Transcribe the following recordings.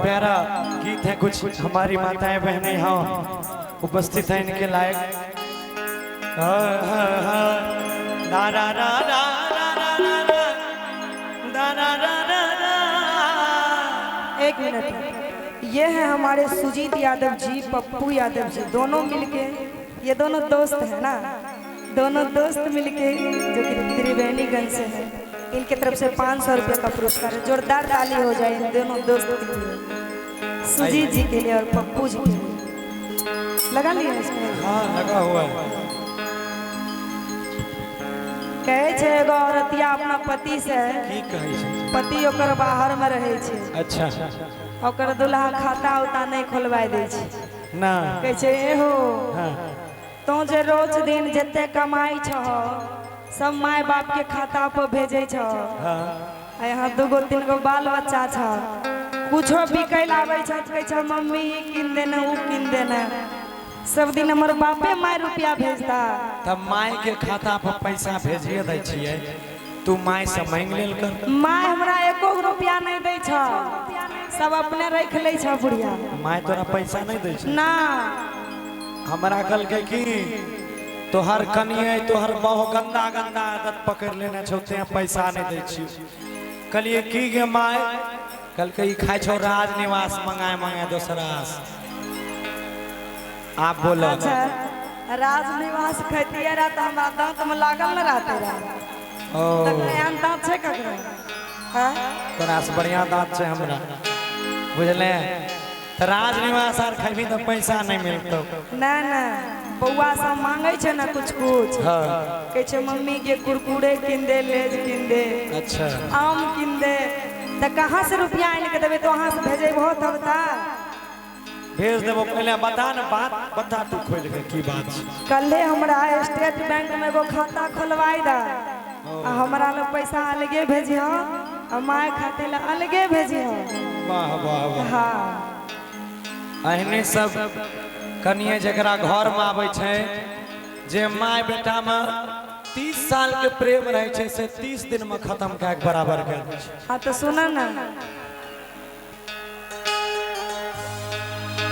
प्यारा गीत है, कुछ हमारी माताएं बहनें यहाँ उपस्थित हैं इनके लायक। एक मिनट, ये है हमारे सुजीत यादव जी, पप्पू यादव जी, दोनों मिलके, ये दोनों दोस्त हैं ना, दोनों दोस्त मिलके जो कि त्रिवेणीगंज से है, इनके तरफ से 500 रुपये का पुरस्कार है। जोरदार ताली हो जाए इन दोनों दोस्त के लिए, सुजीत जी के लिए और पप्पू जी के लिए। लगा लिया इसमें? हाँ लगा हुआ है। कहे छे एगो औरतिया अपना पति से, की कहे छे? पति ओकर बाहर में रहे छे, अच्छा, ओकर दुल्हा खाता उता नहीं खोलवा दे छे ना, कहे छे ए हो हाँ। तो जे रोज दिन जते कमाई छ सब माय बाप के खाता पर भेजे छ, हाँ। यहाँ 2 3 गो बाल बच्चा छ, कुछो बिकैल आवे छ, कहे छ मम्मी ई किन देना ऊ किन देना, सब दिन हमर बापे माय रुपया भेजता, तब माय के खाता पर पैसा भेजिए दै छियै, तू माय से मांग लेल कर। माय हमरा एको रुपया नहीं दे छ, सब अपने रख ले छ बुढ़िया। माय तोरा पैसा नहीं दै छै ना, हमरा कल के की तोहर कनिए तोहर बहु गंदा गंदा आदत पकड़ लेने छौ, ते पैसा नहीं दै छी। कहलिए की गे माय, कल के खाइ छौ राजनिवास मंगाए मंगाए दोसरा से। आप बोलो। अच्छा राजनिवास खैतिए रहा तो हमरा दांत में लागल न रहते रहा, ओ एहन दांत छै ककरो? हां तोरा से बढ़िया दांत छै हमरा, बुझले? तो राजनिवास आर खैबी तो पैसा नहीं मिलतो। ना ना, बउआ सब मांगे छै ना कुछ कुछ, हाँ। कहे छै मम्मी के कुरकुरे किन दे, लेज किन दे, अच्छा आम किन दे, तो कहाँ से रुपया आन के देबे? तो वहां से भेजे बहुत हफ्ता भेज देबो। पहले बता न बात, बता तू खोल के की बात छै। कल्हे हमरा स्टेट बैंक में एगो खाता खोलवाई दा, हमरा लोग पैसा अलगे भेजी हो, और माय खाते ला अलगे भेजी हो। वाह वाह वाह। हाँ अहने सब कनिए जकरा घर में आबै छै, जे माय बेटा में 30 साल के प्रेम रहे छै, से 30 दिन में खत्म के बराबर कर दै छै। हाँ तो सुना ना,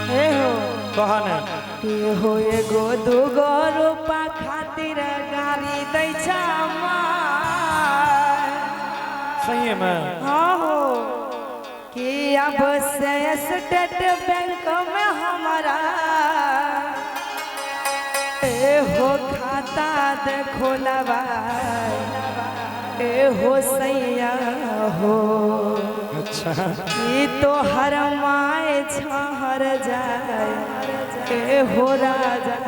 हे हो कहा ने हे हो एगो 2 रुपया खातिर गाड़ी दै छ माय। सही में? हाँ हो कि अब से स्टेट बैंक में हमारा ए हो खाता दे खोलवा, ए हो सैया हो, अच्छा ई तो हर माय छहर जाए, ए हो राजा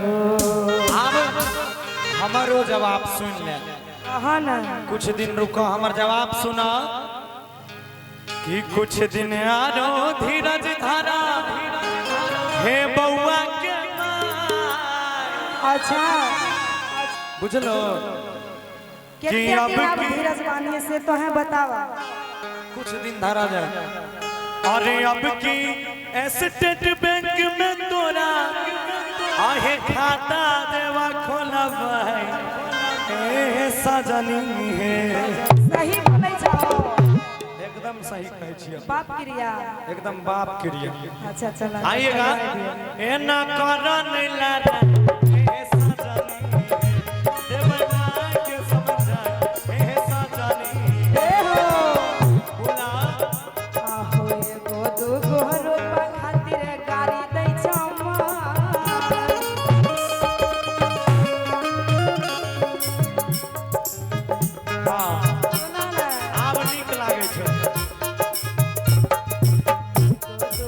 हो। अब हमारो जवाब सुन ले। हाँ ना, कुछ दिन रुको, हमर जवाब सुना कि कुछ दिन आरो धीरज धारा, हे बउआ के माय। अच्छा बुझलो कि कितने अब दिन आप की धीरज बानिए से तो है बतावा। कुछ दिन धारा जाए। अरे अब की स्टेट बैंक में तोरा आहे खाता देवा खोला भाई, ए सजनी है। सही बोले जाओ, एकदम सही कहे छियै, बाप क्रिया, एकदम बाप क्रिया। अच्छा चला आइएगा ए ना करन लड़ा, ए सजनी देवना के समझा, ए सजनी हे हो बुला। आहो एगो 2 रुपया खातिर गाड़ी दै छ माय। हाँ सुना ना, आब नीक लागे छै। 2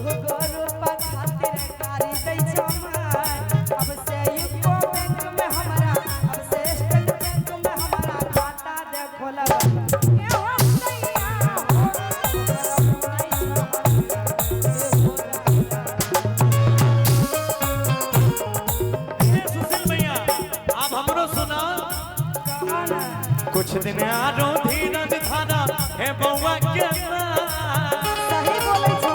रुपया खातिर गाड़ी दै छ माय। अब से यूको बैंक में हमरा, अब से स्टेट बैंक में हमरा खाता दे खोलवा, ए हो सैया हो, सुशील भैया आप हमरो सुना। कुछ दिन आरो धीरज धारा, हे बउआ के माय। सही बोले छो,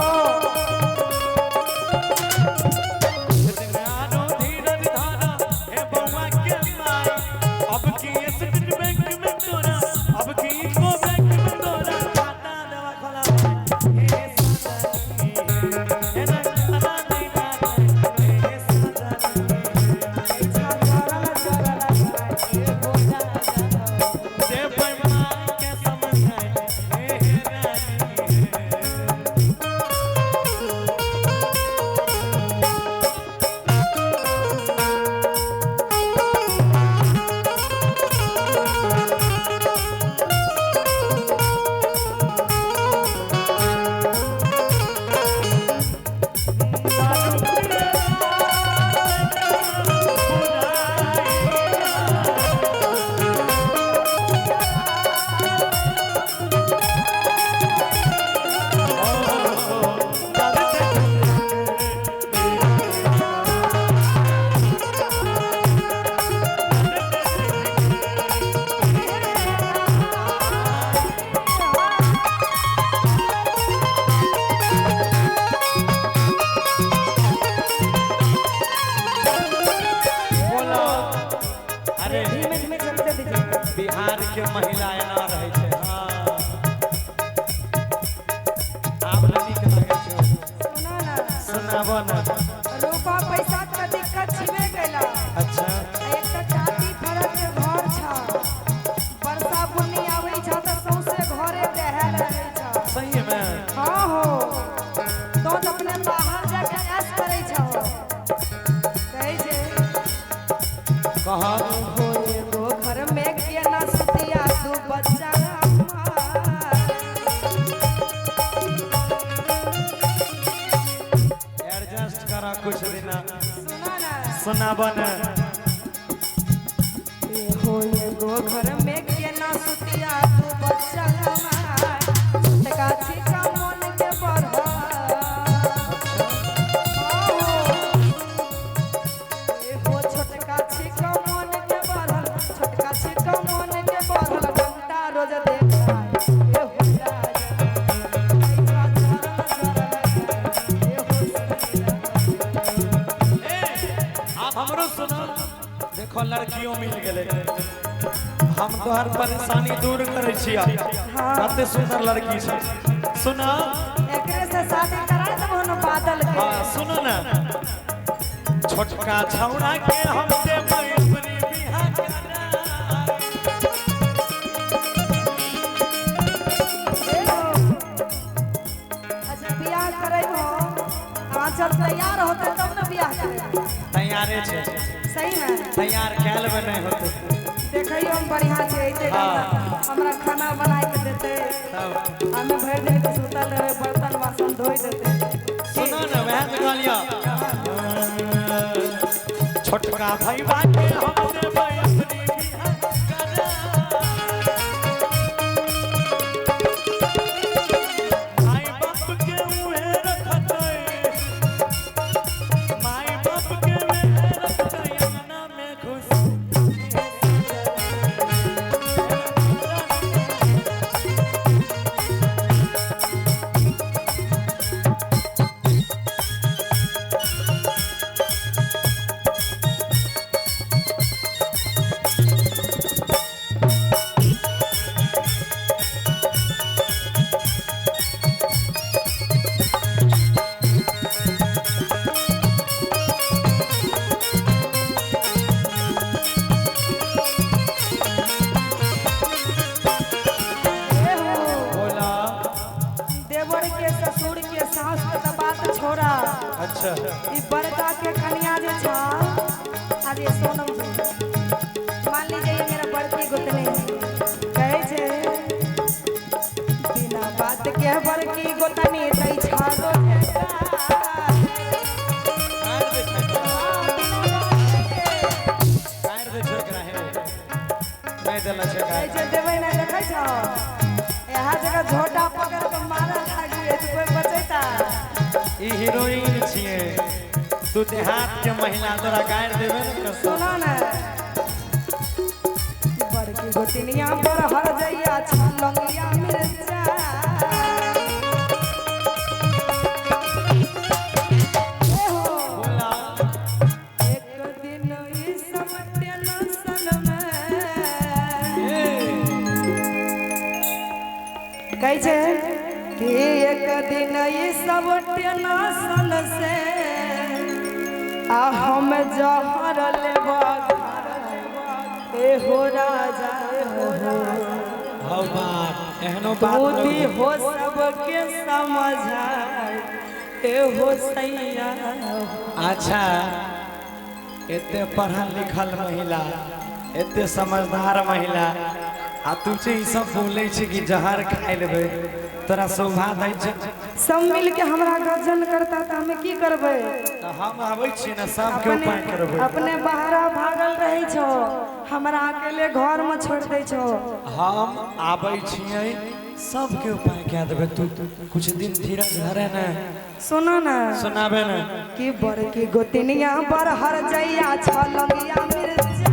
कुछ दिन आरो धीरज धारा, हे बउआ के माय। अब की स्टेट बैंक में तोरा, अब की को बैंक में तोरा खाता देवा खोला, हे सजनी नीक लागे छौ सुना ना सुनाबो ना रूपा पैसा के दिक्कत छिबे कैला अच्छा एक तो टाटी फरक के घर छा वर्षा बुन्नी आबै छा त सौसे घरे दहल रहै छा सही में हां हो तो अपने बाहर जाके ऐश करै छा कहै छै कहा हो एगो घर में के ना सुतिया दू बच्चा एडजस्ट करा कुछ दिन सुना ना सुनाबो ना हो एगो घर में के ना सुतिया दू बच्चा तका छिका मन के बढ़ा हो छोटका छिका मन के बढ़ल छोटका छिका मन के बढ़ल घंटा रोज देखा ए हो आप हमरो सुनो देखो लड़कियों मिल गेले हम तोहर परेशानी दूर करे छिया कते सुंदर लड़की छै सुना एकरे से शादी कराय देबो न बादल के हां सुनो ना छोटका छौड़ा के हमसे अपनी बियाह करा अच्छा बियाह करे हो आंचल तैयार होते तब न बियाह करे तैयारे छै सही में तैयार कैल में नहीं होते देखियो हम बढ़िया छै एते हमरा खाना बनाए के देते तब हमें भर दिन के सुतल रहे बर्तन बासन धोई देते सुनो ना वह तो गालिया छोटका भईवा के हमसे अपनी बियाह करा माई बाप के उहे रखतै माई बाप के उहे रखतै अंगना में खुश देवर के ससुर के सास के तो बात छोड़ा अच्छा ई बड़का के कन्या जे छा अरे सोनम जी मान लीजिए ये मेरा बड़की गोतनी कहे छे बिना बात के बड़की गोतनी तई छागो देवे ना देखै छौ यहाँ जगह झोटा पकड़ के मारा लागी है तो कोई बचैता ई हीरोइन छिए तू देहात के महिला तोरा गाड़ देबे न सुनो ना बड़की गोतनिया पर हर जइया छलंगिया मिर्चा ए हो बोला एक दिन ई समटे नसन में कहै छै कि एक दिन ई सब टेंशन से आ हम जहर लेबा ए हो राजा हौ बात एहनो बात मोदी हो सबके समझाए ए हो सैया अच्छा एते पढ़ल लिखल महिला एते समझदार महिला आ तू जे ई सब बोले छी कि जहर खाइ लेबे तोरा शोभा दै छै सब मिल के हमरा गर्जन करता त हमें की करबै त हम आबै छी न सबके उपाय करबै अपने बहरा भागल रहै छो हमरा अकेले घर में छोड़ दै छो हम आबै छियै सबके उपाय कह देबे तू कुछ दिन धीरज धरे न सुनो ना सुनाबे न कि बड़की गोतनिया पर हर जइया छलंगिया मिर्चा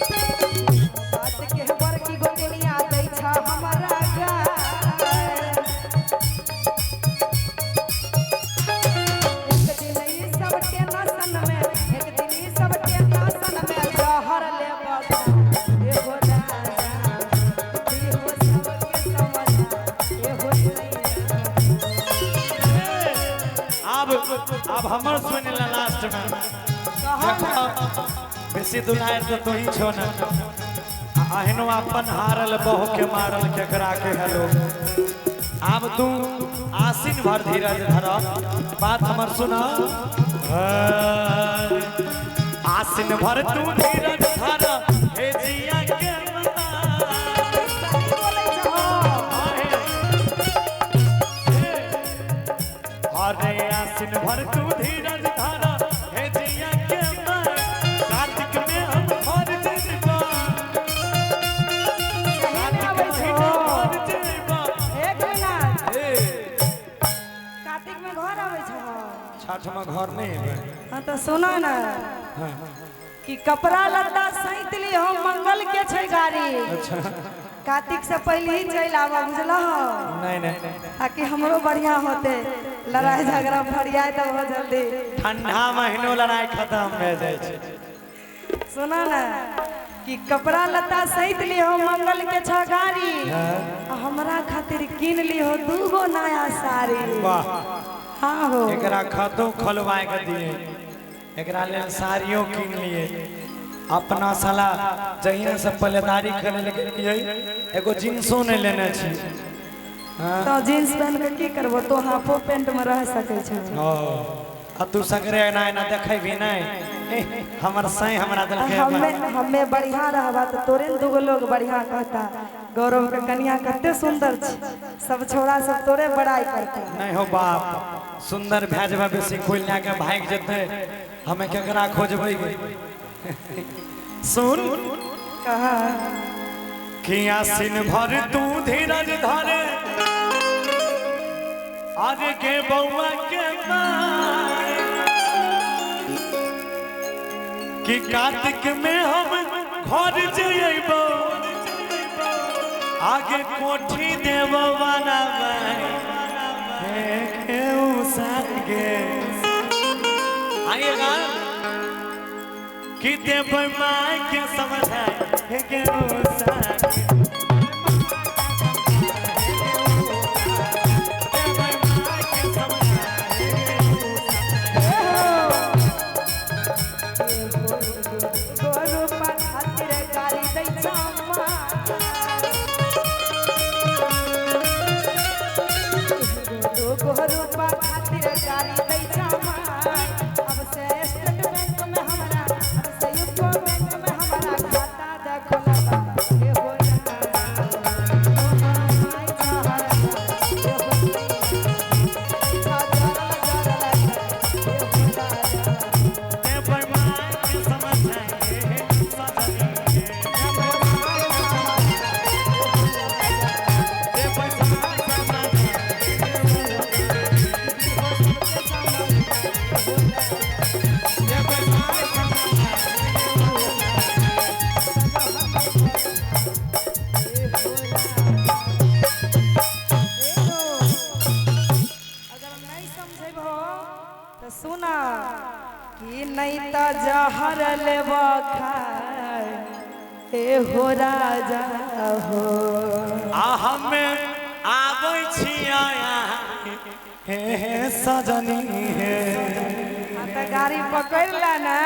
बात के बड़की गोतनिया दै छा हमरा गाय एक दिन ई सब टेंशन में एक दिन ई सब टेंशन में जहर लेबा ए हो राजा ई हो सब अब हमर सुन ला लास्ट में कहो ना बेसी दुलार तो तू ही छो ना अहनो अपन हारल बहु के मारल केकरा के हेलो अब तू आसीन भर धीरज धर बात हमर सुना आसीन भर तू धीरज धर हे जिया के अरे आसीन भर तू धीरज धर हे जिया के कार्तिक में हम भर जेबा एक मिनट कार्तिक में घर आवे छ छठ में घर नहीं है हां तो सुनो ना कि कपड़ा लत्ता सहित ली हम मंगल के छै गाड़ी अच्छा कार्तिक से पहले ही चल आवा बुझल नहीं ताकि हमरो बढ़िया होते लड़ाई झगड़ा फरियाए तब हो जल्दी ठंडा महीनों लड़ाई खत्म हो जाए सुना ना कि कपड़ा लत्ता सहित ली हो मंगल के छ गाड़ी हमरा खातिर किन ली हो 2 गो नया साड़ी वाह हाँ हो एकरा खातों खोलवाए के दिए एकरा ले साड़ियों किन लिए अपना साला जहिया से पहलेदारी करे लेकिन एगो जींसो नहीं लेने छी तो जींस पहन के की करबो तो हाफो पैंट में रह सके छ आ तू सगरे ना ना देखे भी नहीं हमर सही हमरा दिल के हमें बढ़िया रहबा तो तोरे 2 गो लोग बढ़िया कहता गौरव के कन्या कते सुंदर छी सब छोरा सब तोरे बड़ाई करते नहीं हो बाप सुंदर भेजबा बेसी खोल ला के भाग जते हमें केकरा खोजबै सुन कहा कि आसीन भर तू धीरज धरे आगे के बउआ के माय कि कार्तिक में हम घर जइबो आगे कोठी देबो बनावे के उसागे आइएगा कि देव माय के समझाए के उसागे सुना कि नहीं तो जहर लेबा खाए ए हो राजा हो आ हमें आबै छिया हे सजनी हे गाड़ी पकड़ ला ना।